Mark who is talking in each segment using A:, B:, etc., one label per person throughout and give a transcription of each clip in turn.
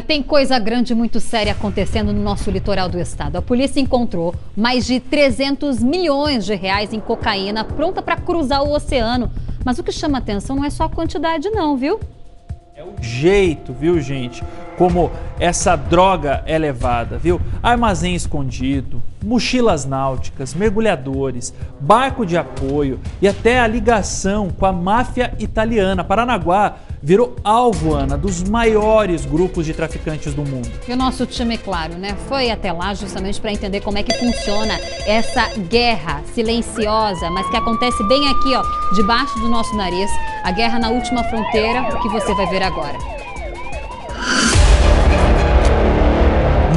A: Tem coisa grande e muito séria acontecendo no nosso litoral do estado. A polícia encontrou mais de 300 milhões de reais em cocaína pronta para cruzar o oceano. Mas o que chama atenção não é só a quantidade não, viu?
B: É o jeito, viu, gente? Como essa droga é levada, viu? Armazém escondido, mochilas náuticas, mergulhadores, barco de apoio e até a ligação com a máfia italiana. Paranaguá virou alvo, Ana, dos maiores grupos de traficantes do mundo.
A: E o nosso time, claro, né, foi até lá justamente para entender como é que funciona essa guerra silenciosa, mas que acontece bem aqui, ó, debaixo do nosso nariz. A guerra na última fronteira, o que você vai ver agora.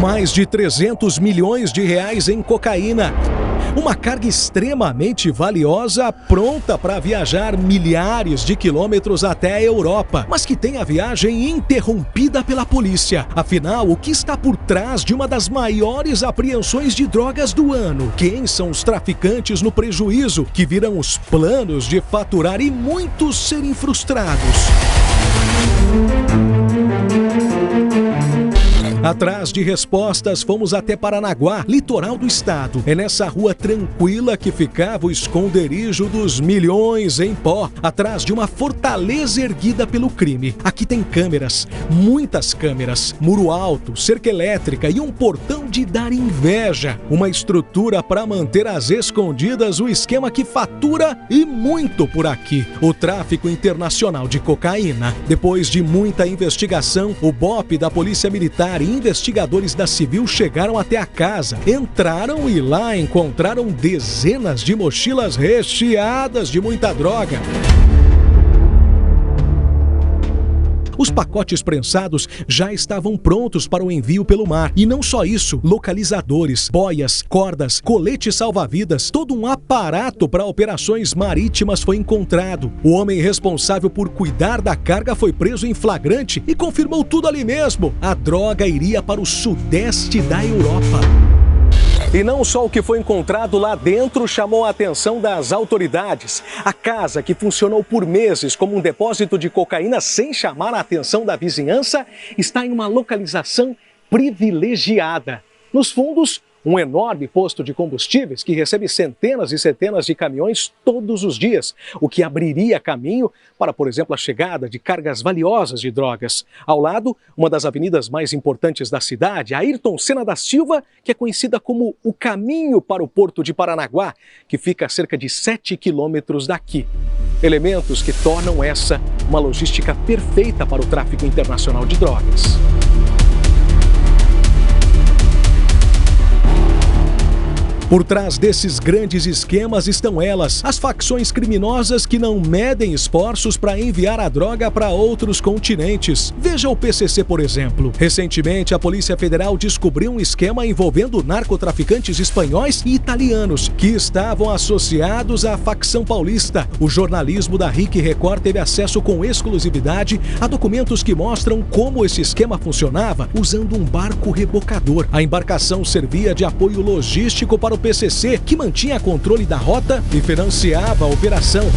C: Mais de 300 milhões de reais em cocaína. Uma carga extremamente valiosa, pronta para viajar milhares de quilômetros até a Europa, mas que tem a viagem interrompida pela polícia. Afinal, o que está por trás de uma das maiores apreensões de drogas do ano? Quem são os traficantes no prejuízo, que viram os planos de faturar e muitos serem frustrados? Atrás de respostas, fomos até Paranaguá, litoral do estado. É nessa rua tranquila que ficava o esconderijo dos milhões em pó, atrás de uma fortaleza erguida pelo crime. Aqui tem câmeras, muitas câmeras, muro alto, cerca elétrica e um portão de dar inveja. Uma estrutura para manter às escondidas o esquema que fatura e muito por aqui: o tráfico internacional de cocaína. Depois de muita investigação, o BOPE da Polícia Militar e investigadores da Civil chegaram até a casa, entraram e lá encontraram dezenas de mochilas recheadas de muita droga. Os pacotes prensados já estavam prontos para o envio pelo mar. E não só isso, localizadores, boias, cordas, coletes salva-vidas, todo um aparato para operações marítimas foi encontrado. O homem responsável por cuidar da carga foi preso em flagrante e confirmou tudo ali mesmo: a droga iria para o sudeste da Europa. E não só o que foi encontrado lá dentro chamou a atenção das autoridades. A casa, que funcionou por meses como um depósito de cocaína sem chamar a atenção da vizinhança, está em uma localização privilegiada. Nos fundos, um enorme posto de combustíveis que recebe centenas e centenas de caminhões todos os dias, o que abriria caminho para, por exemplo, a chegada de cargas valiosas de drogas. Ao lado, uma das avenidas mais importantes da cidade, a Ayrton Senna da Silva, que é conhecida como o caminho para o porto de Paranaguá, que fica a cerca de 7 quilômetros daqui. Elementos que tornam essa uma logística perfeita para o tráfico internacional de drogas. Por trás desses grandes esquemas estão elas, as facções criminosas que não medem esforços para enviar a droga para outros continentes. Veja o PCC, por exemplo. Recentemente, a Polícia Federal descobriu um esquema envolvendo narcotraficantes espanhóis e italianos que estavam associados à facção paulista. O jornalismo da RIC Record teve acesso com exclusividade a documentos que mostram como esse esquema funcionava usando um barco rebocador. A embarcação servia de apoio logístico para o PCC, que mantinha controle da rota e financiava a operação.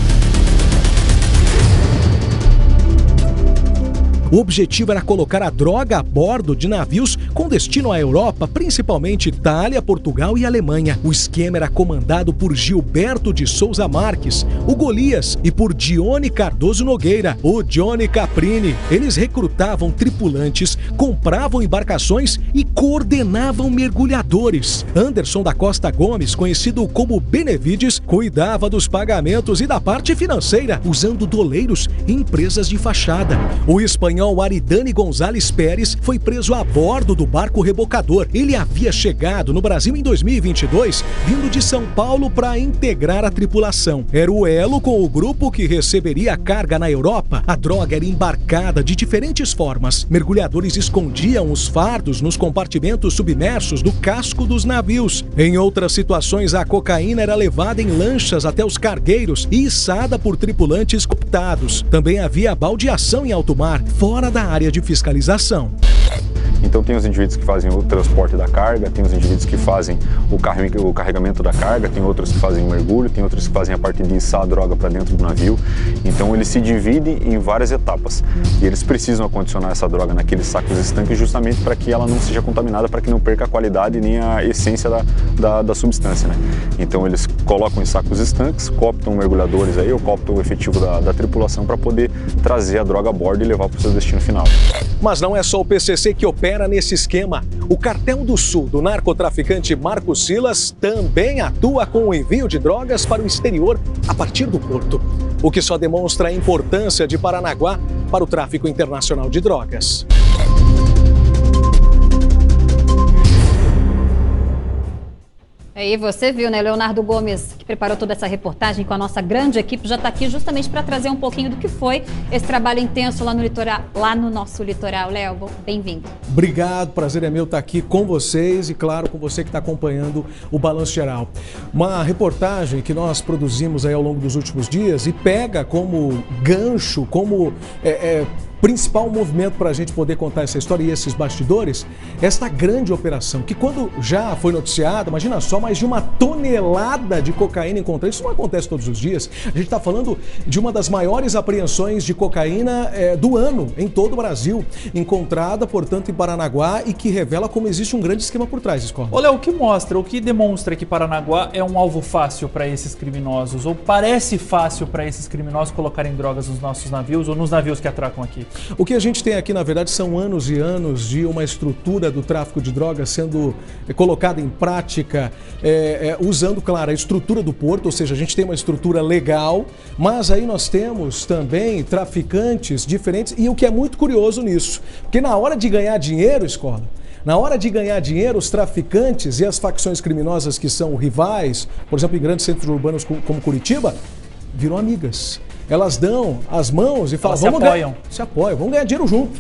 C: O objetivo era colocar a droga a bordo de navios com destino à Europa, principalmente Itália, Portugal e Alemanha. O esquema era comandado por Gilberto de Souza Marques, o Golias, e por Dione Cardoso Nogueira, o Johnny Caprini. Eles recrutavam tripulantes, compravam embarcações e coordenavam mergulhadores. Anderson da Costa Gomes, conhecido como Benevides, cuidava dos pagamentos e da parte financeira, usando doleiros e empresas de fachada. O espanhol Aridane Gonzalez Pérez foi preso a bordo do barco rebocador. Ele havia chegado no Brasil em 2022, vindo de São Paulo para integrar a tripulação. Era o elo com o grupo que receberia a carga na Europa. A droga era embarcada de diferentes formas. Mergulhadores escondiam os fardos nos compartimentos submersos do casco dos navios. Em outras situações, a cocaína era levada em lanchas até os cargueiros e içada por tripulantes cooptados. Também havia baldeação em alto mar, fora da área de fiscalização.
D: Então tem os indivíduos que fazem o transporte da carga, tem os indivíduos que fazem o carregamento da carga, tem outros que fazem o mergulho, tem outros que fazem a parte de içar a droga para dentro do navio. Então ele se divide em várias etapas e eles precisam acondicionar essa droga naqueles sacos estanques justamente para que ela não seja contaminada, para que não perca a qualidade nem a essência da substância, né? Então eles colocam em sacos estanques, cooptam mergulhadores aí, ou cooptam o efetivo da tripulação para poder trazer a droga a bordo e levar para o seu destino final.
C: Mas não é só o PCC que opera nesse esquema. O Cartel do Sul do narcotraficante Marcos Silas também atua com o envio de drogas para o exterior a partir do porto, o que só demonstra a importância de Paranaguá para o tráfico internacional de drogas.
A: Aí você viu, né, Leonardo Gomes, que preparou toda essa reportagem com a nossa grande equipe, já está aqui justamente para trazer um pouquinho do que foi esse trabalho intenso lá no litoral, lá no nosso litoral. Léo, bem-vindo.
C: Obrigado, prazer é meu estar aqui com vocês e, claro, com você que está acompanhando o Balanço Geral. Uma reportagem que nós produzimos aí ao longo dos últimos dias e pega como gancho, como principal movimento para a gente poder contar essa história e esses bastidores, esta grande operação, que quando já foi noticiada, imagina só, mais de 1 tonelada de cocaína encontrada. Isso não acontece todos os dias. A gente está falando de uma das maiores apreensões de cocaína do ano em todo o Brasil, encontrada, portanto, em Paranaguá e que revela como existe um grande esquema por trás, Escola.
B: Olha, o que demonstra que Paranaguá é um alvo fácil para esses criminosos, ou parece fácil para esses criminosos colocarem drogas nos nossos navios ou nos navios que atracam aqui.
C: O que a gente tem aqui, na verdade, são anos e anos de uma estrutura do tráfico de drogas sendo colocada em prática, usando, claro, a estrutura do porto, ou seja, a gente tem uma estrutura legal, mas aí nós temos também traficantes diferentes, e o que é muito curioso nisso, porque na hora de ganhar dinheiro, Escola, na hora de ganhar dinheiro, os traficantes e as facções criminosas que são rivais, por exemplo, em grandes centros urbanos como Curitiba, viram amigas. Elas dão as mãos e falam, se apoiam, vamos ganhar dinheiro junto.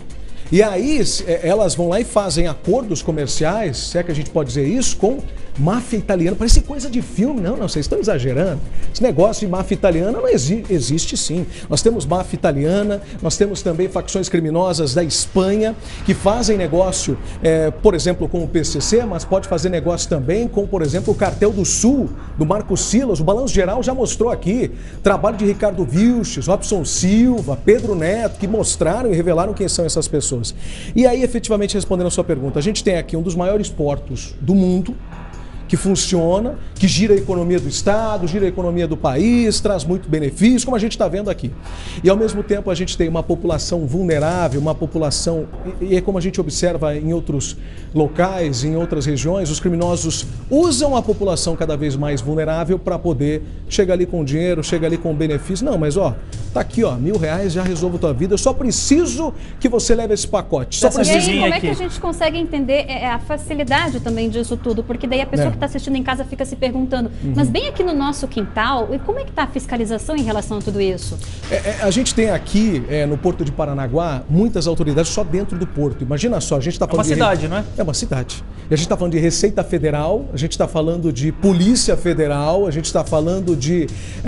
C: E aí elas vão lá e fazem acordos comerciais, se é que a gente pode dizer isso, com máfia italiana. Parece coisa de filme. Não, vocês estão exagerando. Esse negócio de máfia italiana não existe sim. Nós temos máfia italiana, nós temos também facções criminosas da Espanha que fazem negócio, por exemplo, com o PCC, mas pode fazer negócio também com, por exemplo, o Cartel do Sul, do Marcos Silas. O Balanço Geral já mostrou aqui trabalho de Ricardo Vilches, Robson Silva, Pedro Neto, que mostraram e revelaram quem são essas pessoas. E aí, efetivamente, respondendo a sua pergunta, a gente tem aqui um dos maiores portos do mundo, que funciona, que gira a economia do Estado, gira a economia do país, traz muito benefício, como a gente está vendo aqui. E ao mesmo tempo a gente tem uma população vulnerável, uma população, e é como a gente observa em outros locais, em outras regiões, os criminosos usam a população cada vez mais vulnerável para poder chegar ali com dinheiro, chegar ali com benefício. Não, mas tá aqui, R$1.000, já resolvo tua vida, eu só preciso que você leve esse pacote. Só preciso.
A: E aí, como é que a gente consegue entender a facilidade também disso tudo? Porque daí a pessoa que está assistindo em casa fica se perguntando, mas bem aqui no nosso quintal, e como é que está a fiscalização em relação a tudo isso?
C: A gente tem aqui, no Porto de Paranaguá, muitas autoridades só dentro do porto. Imagina só, a gente está falando
B: de... É uma cidade, não é?
C: É uma cidade. E a gente está falando de Receita Federal, a gente está falando de Polícia Federal, a gente está falando de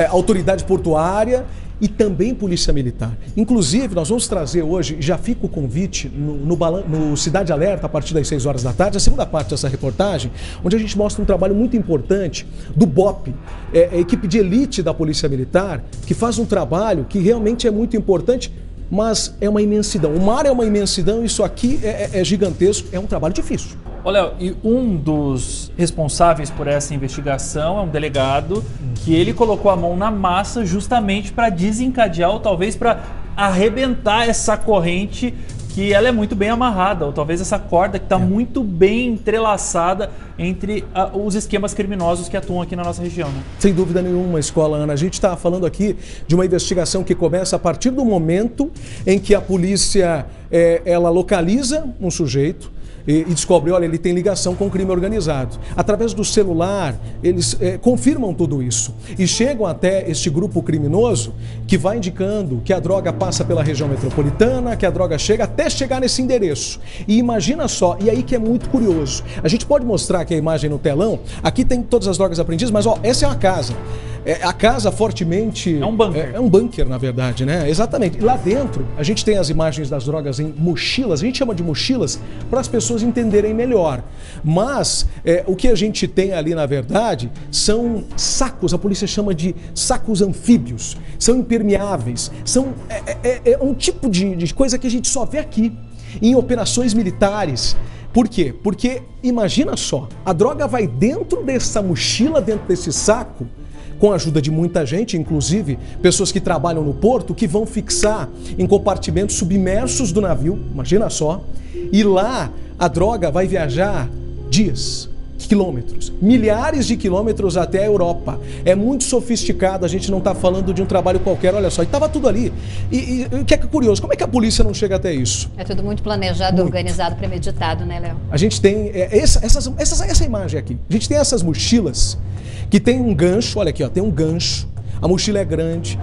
C: autoridade portuária e também Polícia Militar. Inclusive, nós vamos trazer hoje, já fica o convite, no Cidade Alerta, a partir das 6 horas da tarde, a segunda parte dessa reportagem, onde a gente mostra um trabalho muito importante do BOP, a equipe de elite da Polícia Militar, que faz um trabalho que realmente é muito importante, mas é uma imensidão. O mar é uma imensidão, isso aqui é gigantesco, é um trabalho difícil.
B: Olha, e um dos responsáveis por essa investigação é um delegado que ele colocou a mão na massa justamente para desencadear ou talvez para arrebentar essa corrente que ela é muito bem amarrada, ou talvez essa corda que está muito bem entrelaçada entre os esquemas criminosos que atuam aqui na nossa região. Né?
C: Sem dúvida nenhuma, Escola, Ana. A gente está falando aqui de uma investigação que começa a partir do momento em que a polícia ela localiza um sujeito, e descobre, olha, ele tem ligação com o crime organizado. Através do celular, eles confirmam tudo isso e chegam até este grupo criminoso que vai indicando que a droga passa pela região metropolitana, que a droga chega até chegar nesse endereço. E imagina só, e aí que é muito curioso, a gente pode mostrar aqui a imagem no telão, aqui tem todas as drogas apreendidas, mas ó, essa é uma casa. A casa fortemente...
B: É um bunker.
C: É um bunker, na verdade, né? Exatamente. Lá dentro, a gente tem as imagens das drogas em mochilas. A gente chama de mochilas para as pessoas entenderem melhor. Mas o que a gente tem ali, na verdade, são sacos. A polícia chama de sacos anfíbios. São impermeáveis. É um tipo de coisa que a gente só vê aqui, em operações militares. Por quê? Porque, imagina só, a droga vai dentro dessa mochila, dentro desse saco, com a ajuda de muita gente, inclusive pessoas que trabalham no porto, que vão fixar em compartimentos submersos do navio, imagina só, e lá a droga vai viajar dias, quilômetros, milhares de quilômetros até a Europa. É muito sofisticado, a gente não está falando de um trabalho qualquer, olha só, e estava tudo ali. E o que é curioso, como é que a polícia não chega até isso?
A: É tudo muito planejado, organizado, premeditado, né, Léo?
C: A gente tem essa imagem aqui, a gente tem essas mochilas que tem um gancho, olha aqui, ó, tem um gancho, a mochila é grande,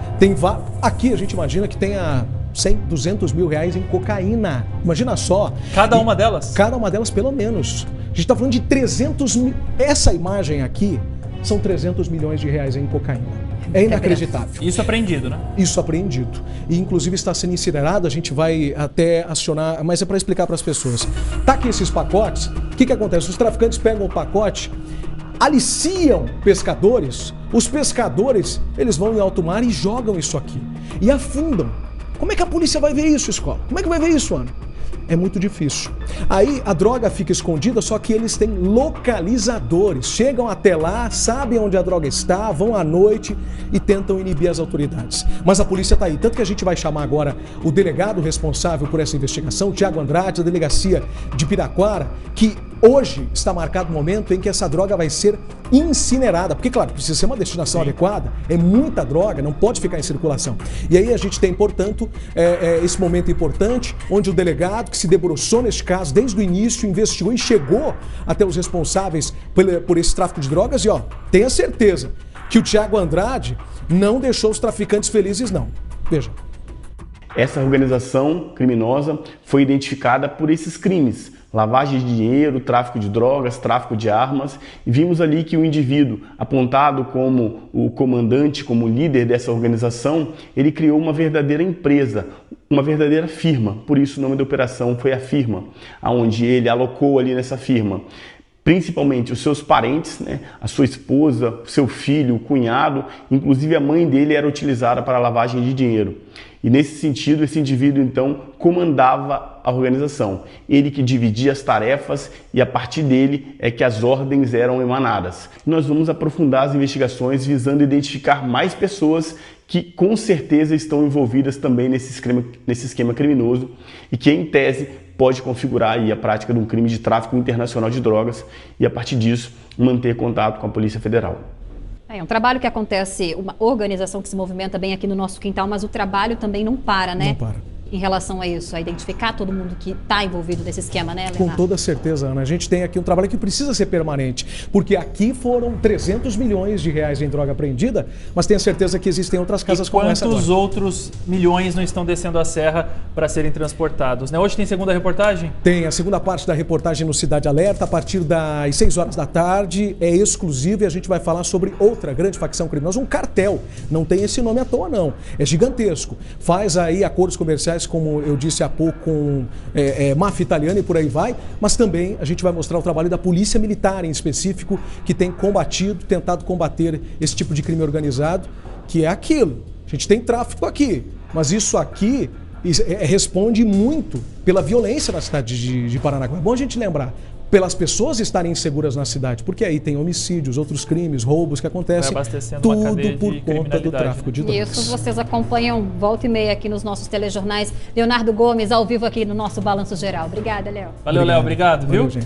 C: aqui a gente imagina que tenha 100, 200 mil reais em cocaína, imagina só.
B: Cada uma delas?
C: Cada uma delas pelo menos. A gente está falando de 300 mil. Essa imagem aqui são 300 milhões de reais em cocaína. É inacreditável.
B: Isso apreendido, né?
C: Isso apreendido. E inclusive está sendo incinerado, a gente vai até acionar, mas é para explicar para as pessoas. Tá aqui esses pacotes, o que acontece? Os traficantes pegam o pacote, aliciam pescadores, os pescadores, eles vão em alto mar e jogam isso aqui. E afundam. Como é que a polícia vai ver isso, Escola? Como é que vai ver isso, Ana? É muito difícil. Aí a droga fica escondida, só que eles têm localizadores. Chegam até lá, sabem onde a droga está, vão à noite e tentam inibir as autoridades. Mas a polícia está aí. Tanto que a gente vai chamar agora o delegado responsável por essa investigação, Tiago Andrade, da delegacia de Piraquara, que hoje está marcado o momento em que essa droga vai ser incinerada. Porque, claro, precisa ser uma destinação adequada. É muita droga, não pode ficar em circulação. E aí a gente tem, portanto, esse momento importante, onde o delegado, que se debruçou neste caso desde o início, investigou e chegou até os responsáveis por esse tráfico de drogas. E, ó, tenha certeza que o Tiago Andrade não deixou os traficantes felizes, não. Veja.
E: Essa organização criminosa foi identificada por esses crimes: lavagem de dinheiro, tráfico de drogas, tráfico de armas, e vimos ali que o indivíduo apontado como o comandante, como líder dessa organização, ele criou uma verdadeira empresa, uma verdadeira firma. Por isso o nome da operação foi a Firma, onde ele alocou ali nessa firma principalmente os seus parentes, né? A sua esposa, seu filho, o cunhado, inclusive a mãe dele era utilizada para a lavagem de dinheiro. E nesse sentido, esse indivíduo então comandava a organização. Ele que dividia as tarefas e a partir dele é que as ordens eram emanadas. Nós vamos aprofundar as investigações visando identificar mais pessoas que com certeza estão envolvidas também nesse esquema criminoso e que, em tese, pode configurar aí a prática de um crime de tráfico internacional de drogas e, a partir disso, manter contato com a Polícia Federal.
A: É um trabalho que acontece, uma organização que se movimenta bem aqui no nosso quintal, mas o trabalho também não para, né?
C: Não para.
A: Em relação a isso, a identificar todo mundo que está envolvido nesse esquema, né, Leonardo?
C: Com toda certeza, Ana. A gente tem aqui um trabalho que precisa ser permanente, porque aqui foram 300 milhões de reais em droga apreendida, mas tenha certeza que existem outras casas como essa agora.
B: Quantos outros milhões não estão descendo a serra para serem transportados, né? Hoje tem segunda reportagem?
C: Tem a segunda parte da reportagem no Cidade Alerta, a partir das 6 horas da tarde, é exclusiva e a gente vai falar sobre outra grande facção criminosa, um cartel. Não tem esse nome à toa, não. É gigantesco. Faz aí acordos comerciais, como eu disse há pouco, com máfia italiana e por aí vai, mas também a gente vai mostrar o trabalho da Polícia Militar em específico, que tem tentado combater esse tipo de crime organizado, que é aquilo. A gente tem tráfico aqui, mas isso aqui responde muito pela violência na cidade de Paranaguá. É bom a gente lembrar, pelas pessoas estarem inseguras na cidade, porque aí tem homicídios, outros crimes, roubos que acontecem, tudo por conta do tráfico de drogas.
A: Isso vocês acompanham volta e meia aqui nos nossos telejornais. Leonardo Gomes, ao vivo aqui no nosso Balanço Geral. Obrigada, Léo.
B: Valeu, Léo. Obrigado, viu?
C: Valeu, gente.